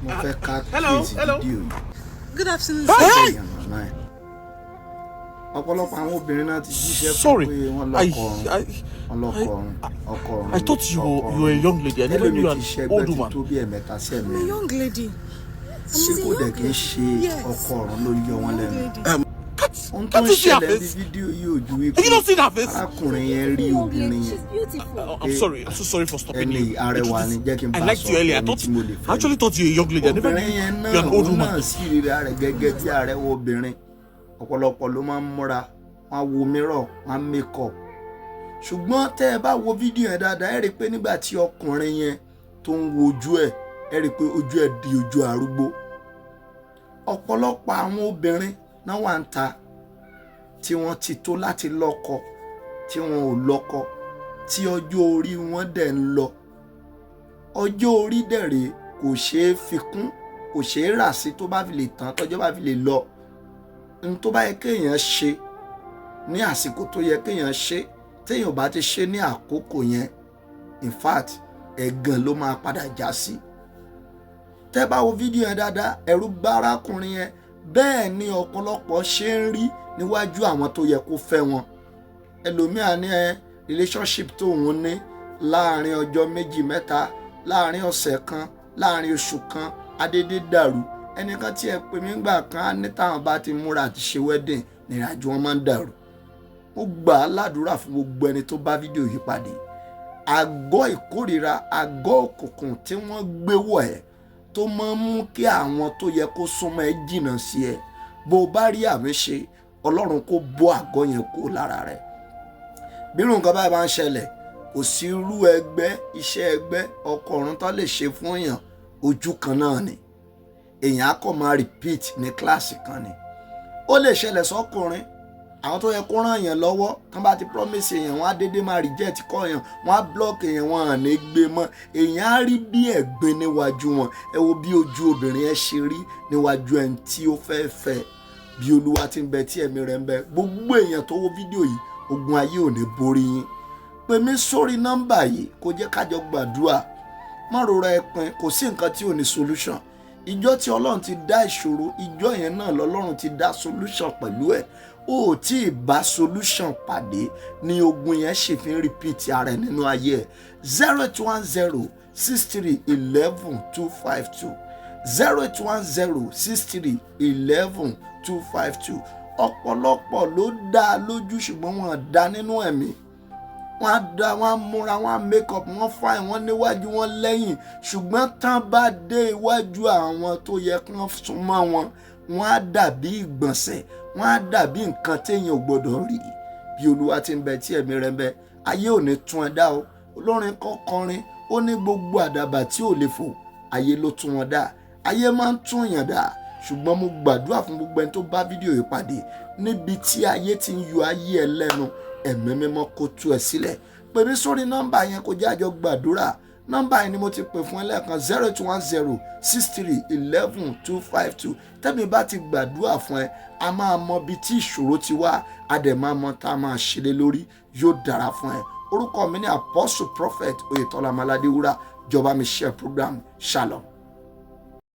mo fẹ́ ká kíyèsí fídíò yìí. Good afternoon. Ọ̀pọ̀lọpọ̀ àwọn obìnrin náà ti jíṣẹ́ fún pé wọ́n lọ́kọ̀ọ̀run. I thought you were a young lady. I never knew you were an old woman. I'm a young lady. Ṣé kò dẹ̀ kí n ṣe ọkọ̀ọ̀run ló yọ wọ́n lẹ́nu? Ohun tó Can't ń you see her ṣẹlẹ̀ ní face? fídíò yìí ò ju wípé Have you not seen her face? arákùnrin yẹn rí obìnrin yẹn. I'm sorry. I'm so sorry for stopping you. Ẹni arẹwà ni jẹ́ kí n I bá liked sọ you earlier. ẹni tí mo lè I actually thought you were a young lady. I never knew obìnrin yẹn you were náà an old òun náà woman. sì ríra rẹ̀ gẹ́gẹ́ bí arẹwà obìnrin. Ọ̀pọ̀lọpọ̀ ló máa ń múra, wọ́n á wo mirror, wọ́n á make up. Ṣùgbọ́n tẹ́ ẹ bá wo fídíò yẹn dáadáa, ẹ rí i pé nígbà tí ọkùnrin yẹn tó ń wo ojú ẹ̀, ẹ rí i pé ojú ẹ̀ di ojú arúgbó. Ọ̀pọ̀lọpọ̀ àwọn obìnrin náà wà ń ta tí wọ́n ti tó láti lọ́kọ, tí wọn ò lọ́kọ, tí ọjọ́ orí wọn dẹ̀ ń lọ. Ọjọ́ orí dẹ̀ rèé kò ṣeé fi kún, kò ṣeé rà sí tó bá fi lè tán, tọ́jọ́ bá fi lè lọ. N tó bá yẹ kéèyàn ṣe ní àsìkò tó yẹ kéèyàn ṣe, téèyàn bá ti ṣe ní àkókò yẹn, in fact ẹ̀gàn ló máa padà já sí. Tẹ́ bá wo fídíò yẹn dáadáa, ẹ̀rù bá arákùnrin yẹn, bẹ́ẹ̀ ni ọ̀pọ̀lọpọ̀ ṣe ń rí níwájú àwọn tó yẹ kó fẹ́ wọn. Ẹlòmíà ní relationship tó òun ní láàrin ọjọ́ méjì mẹ́ta, láàrin ọ̀sẹ̀ kan, láàrin oṣù kan, adédé dàrú. Ẹnìkan tí ẹ pè mí gbà kan á ní táwọn bá ti múra àti ṣe wedding nírìnàjò wọn máa ń dàrú. Mo gbà á ládùúrà fún gbogbo ẹni tó bá fídíò yìí pàdé. Àgọ́ ìkórìíra, àgọ́ òkùnkùn tí wọ́n gbé wọ̀ ẹ́ tó máa ń mú kí àwọn tó yẹ kó súnmọ́ ẹ jìnnà sí ẹ. Bó o bá rí àmì ṣe, Ọlọ́run kó bọ́ àgọ́ yẹn kó lára rẹ̀. Bí irú nǹkan báyìí bá ń ṣẹlẹ̀, kò sí irú ẹgbẹ́, iṣẹ́ ẹgbẹ́, ọkọ̀ọ̀run tó lè ṣe fún èèyàn, ojú kan náà ni. Èèyàn á kọ́ máa repeat ní kíláàsì kan ni. Ó lè ṣẹlẹ̀ sọ́kùnrin, àwọn tó yẹ kó ràn yẹn lọ́wọ́, tán bá ti promise èèyàn, wọ́n á dédé máa reject kọ́ èèyàn, wọ́n á block èèyàn, wọ́n à ní gbé mọ́. Èèyàn á rí bí ẹ̀gbin níwájú wọn. Ẹ wo bí ojú obìnrin yẹn ṣe rí níwájú ẹni tí ó fẹ́ fẹ́. Bí Olúwa ti ń bẹ tí ẹ̀mí rẹ̀ ń bẹ, gbogbo èèyàn tó wo fídíò yìí, ogun ayé ò ní borí yín. Pè mí sórí nọ́mbà yìí kó jẹ́ kájọ gbàdúrà. Má rora ẹpin, kò sí nǹkan tí ò ní solution. Ìjọ tí Ọlọ́run ti dá ìṣòro, ìjọ yẹn náà lọ́lọ́run ti dá solution pẹ̀lú ẹ̀. Ó tí ì bá solution pàdé ni ogun yẹn ṣe fi ń repeat ara ẹ̀ nínú ayé ẹ̀. 0810 63 11 252 0810 63 11 252. Ọ̀pọ̀lọpọ̀ ló dá lójú ṣùgbọ́n wọn dá nínú ẹ̀mí. Wọ́n á dá, wọ́n á múra, wọ́n á make up, wọ́n fine, wọ́n níwájú, wọ́n lẹ́yìn. Ṣùgbọ́n tán bá dé iwájú àwọn tó yẹ kí wọ́n súnmọ́ wọn, wọ́n á dàbí ìgbọ̀nsẹ̀, wọ́n á dàbí nǹkan téèyàn ò gbọdọ̀ rí. Bí Olúwa ti ń bẹ tí ẹ̀mí rẹ̀ ń bẹ, ayé ò ní tún ẹ dá o. Olórin kan kọrin, ó ní gbogbo àdàbà tí ò lè fò, ayé ló tún wọn dá. Ayé máa ń tún yàn dá. Ṣùgbọ́n mo gbàdúrà fún gbogbo ẹni tó bá fídíò yìí pàdé, níbi tí ayé ti ń yọ ayé ẹ lẹ́nu, ẹ̀mí mímọ́ kó tú ẹ sílẹ̀. Pè mí sórí nọ́mbà yẹn kó jẹ́ àjọ gbàdúrà. Nọ́mbà yẹn ni mo ti pè fún ẹ lẹ́ẹ̀kan 0810 63 11 252. Tẹ́mi bá ti gbàdúrà fún ẹ, a máa mọ ibi tí ìṣòro ti wá, a dẹ̀ máa mọ tá a máa ṣe lé lórí, yóò dára fún ẹ. Orúkọ mi ni Apostle Prophet Oyetola Maládéwúrà. Jọ̀ọ́ bá mi share program. Shalom.